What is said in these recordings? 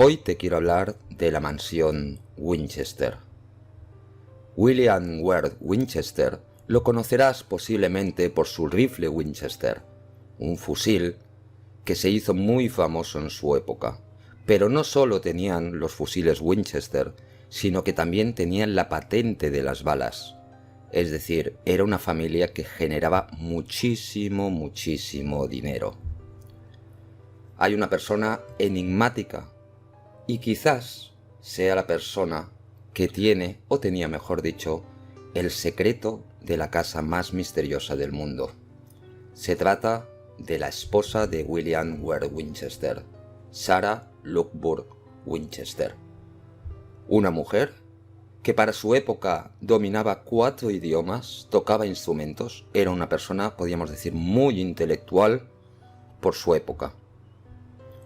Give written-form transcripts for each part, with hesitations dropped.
Hoy te quiero hablar de la mansión Winchester. William Ward Winchester lo conocerás posiblemente por su rifle Winchester, un fusil que se hizo muy famoso en su época. Pero no solo tenían los fusiles Winchester, sino que también tenían la patente de las balas. Es decir, era una familia que generaba muchísimo dinero. Hay una persona enigmática y quizás sea la persona que tiene, o tenía mejor dicho, el secreto de la casa más misteriosa del mundo. Se trata de la esposa de William Ward Winchester, Sarah Lockwood Winchester. Una mujer que para su época dominaba 4 idiomas, tocaba instrumentos, era una persona, podríamos decir, muy intelectual por su época.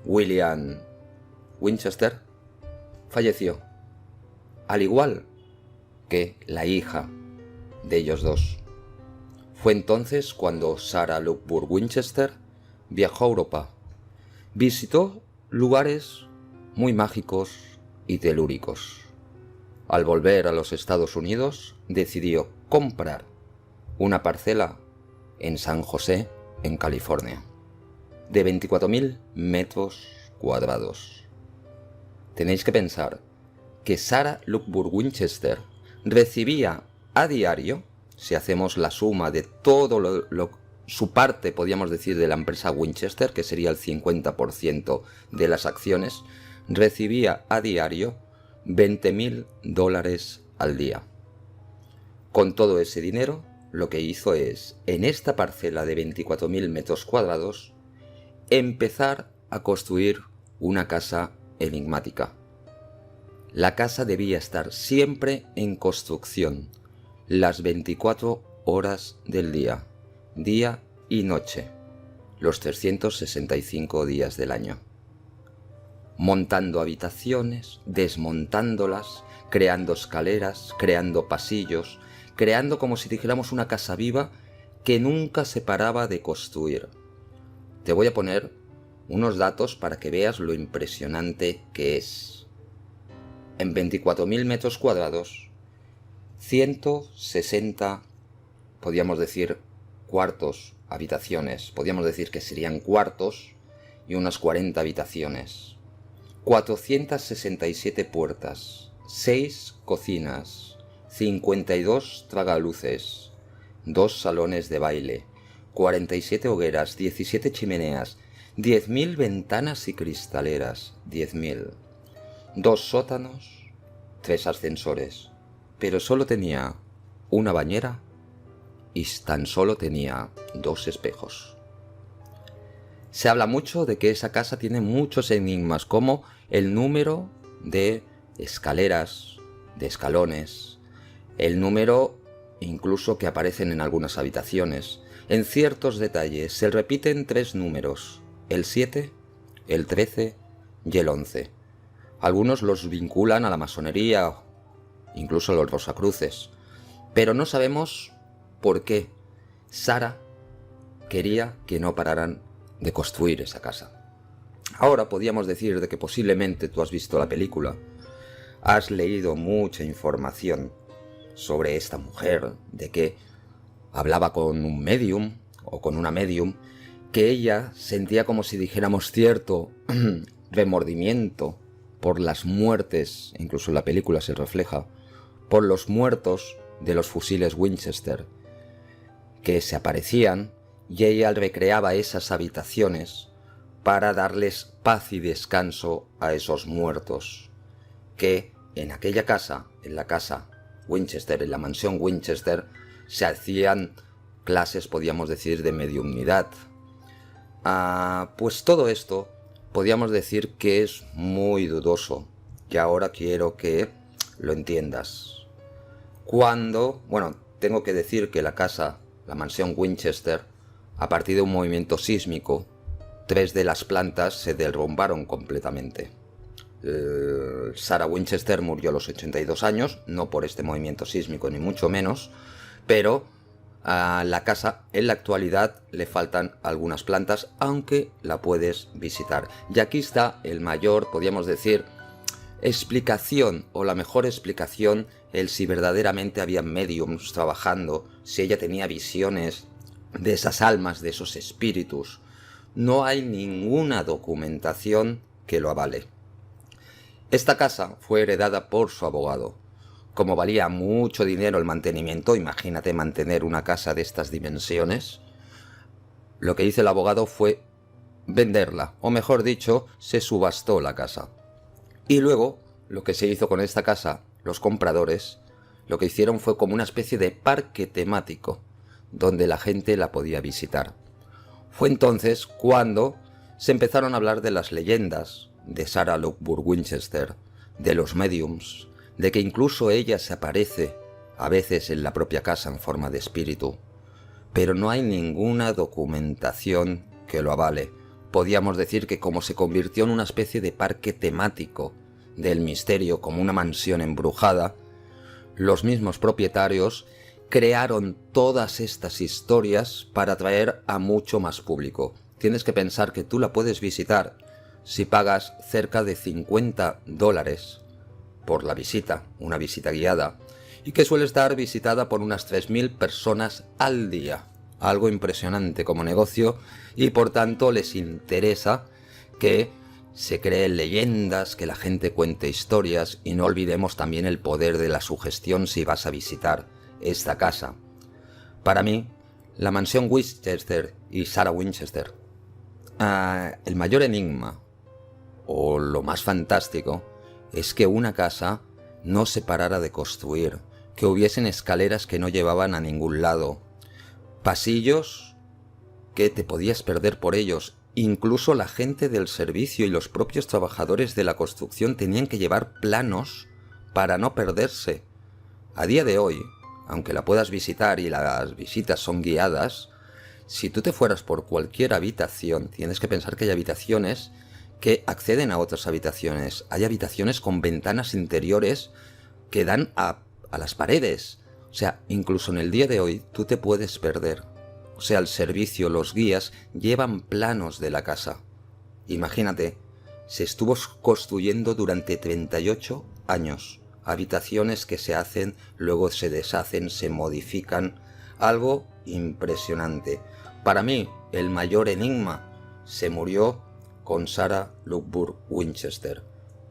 William Winchester falleció, al igual que la hija de ellos dos. Fue entonces cuando Sarah Lockwood Winchester viajó a Europa. Visitó lugares muy mágicos y telúricos. Al volver a los Estados Unidos, decidió comprar una parcela en San José, en California, de 24.000 metros cuadrados. Tenéis que pensar que Sarah Lockwood Winchester recibía a diario, si hacemos la suma de todo su parte, podríamos decir, de la empresa Winchester, que sería el 50% de las acciones, recibía a diario $20.000 al día. Con todo ese dinero, lo que hizo es, en esta parcela de 24.000 metros cuadrados, empezar a construir una casa enigmática. La casa debía estar siempre en construcción, las 24 horas del día, día y noche, los 365 días del año. Montando habitaciones, desmontándolas, creando escaleras, creando pasillos, creando como si dijéramos una casa viva que nunca se paraba de construir. Te voy a poner unos datos para que veas lo impresionante que es. En 24.000 metros cuadrados, 160, podríamos decir, cuartos, habitaciones. Podríamos decir que serían cuartos y unas 40 habitaciones. 467 puertas, 6 cocinas, 52 tragaluces, 2 salones de baile, 47 hogueras, 17 chimeneas, 10.000 ventanas y cristaleras, 10.000, 2 sótanos, 3 ascensores, pero solo tenía una bañera y tan solo tenía 2 espejos. Se habla mucho de que esa casa tiene muchos enigmas, como el número de escaleras, de escalones, el número incluso que aparecen en algunas habitaciones. En ciertos detalles se repiten 3 números, el 7, el 13 y el 11. Algunos los vinculan a la masonería, incluso a los rosacruces, pero no sabemos por qué Sarah quería que no pararan de construir esa casa. Ahora podríamos decir de que posiblemente tú has visto la película, has leído mucha información sobre esta mujer, de que hablaba con un medium o con una medium, que ella sentía como si dijéramos cierto remordimiento por las muertes, incluso en la película se refleja, por los muertos de los fusiles Winchester, que se aparecían y ella recreaba esas habitaciones para darles paz y descanso a esos muertos, que en aquella casa, en la casa Winchester, en la mansión Winchester, se hacían clases, podríamos decir, de mediumnidad. Pues todo esto podríamos decir que es muy dudoso, y ahora quiero que lo entiendas. Tengo que decir que la casa, la mansión Winchester, a partir de un movimiento sísmico, 3 de las plantas se derrumbaron completamente. Sarah Winchester murió a los 82 años, no por este movimiento sísmico ni mucho menos, pero A la casa en la actualidad le faltan algunas plantas, aunque la puedes visitar. Y aquí está el mayor, podríamos decir, explicación, o la mejor explicación, el si verdaderamente había mediums trabajando, si ella tenía visiones de esas almas, de esos espíritus. No hay ninguna documentación que lo avale. Esta casa fue heredada por su abogado. Como valía mucho dinero el mantenimiento, imagínate mantener una casa de estas dimensiones, lo que hizo el abogado fue venderla, o mejor dicho, se subastó la casa. Y luego, lo que se hizo con esta casa, los compradores, lo que hicieron fue como una especie de parque temático, donde la gente la podía visitar. Fue entonces cuando se empezaron a hablar de las leyendas de Sarah Lockwood Winchester, de los mediums, de que incluso ella se aparece a veces en la propia casa en forma de espíritu. Pero no hay ninguna documentación que lo avale. Podríamos decir que como se convirtió en una especie de parque temático del misterio, como una mansión embrujada, los mismos propietarios crearon todas estas historias para atraer a mucho más público. Tienes que pensar que tú la puedes visitar si pagas cerca de $50 por la visita, una visita guiada, y que suele estar visitada por unas 3.000 personas al día. Algo impresionante como negocio, y por tanto les interesa que se creen leyendas, que la gente cuente historias, y no olvidemos también el poder de la sugestión si vas a visitar esta casa. Para mí, la mansión Winchester y Sarah Winchester, el mayor enigma, o lo más fantástico, es que una casa no se parara de construir, que hubiesen escaleras que no llevaban a ningún lado, pasillos que te podías perder por ellos. Incluso la gente del servicio y los propios trabajadores de la construcción tenían que llevar planos para no perderse. A día de hoy, aunque la puedas visitar y las visitas son guiadas, si tú te fueras por cualquier habitación, tienes que pensar que hay habitaciones que acceden a otras habitaciones. Hay habitaciones con ventanas interiores que dan a las paredes. O sea, incluso en el día de hoy tú te puedes perder. O sea, el servicio, los guías llevan planos de la casa. Imagínate, se estuvo construyendo durante 38 años. Habitaciones que se hacen, luego se deshacen, se modifican. Algo impresionante. Para mí, el mayor enigma se murió con Sarah Lockwood Winchester.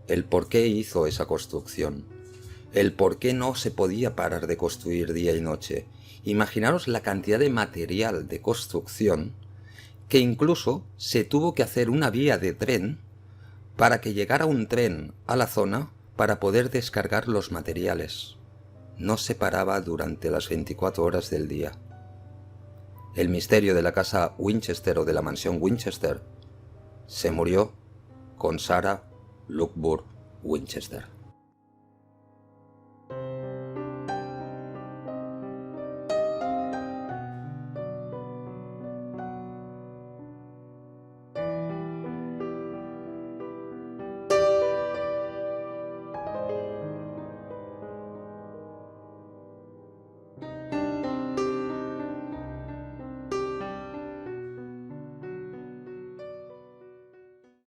El por qué hizo esa construcción. El por qué no se podía parar de construir día y noche. Imaginaros la cantidad de material de construcción que incluso se tuvo que hacer una vía de tren para que llegara un tren a la zona para poder descargar los materiales. No se paraba durante las 24 horas del día. El misterio de la casa Winchester o de la mansión Winchester se murió con Sarah Lockwood Winchester.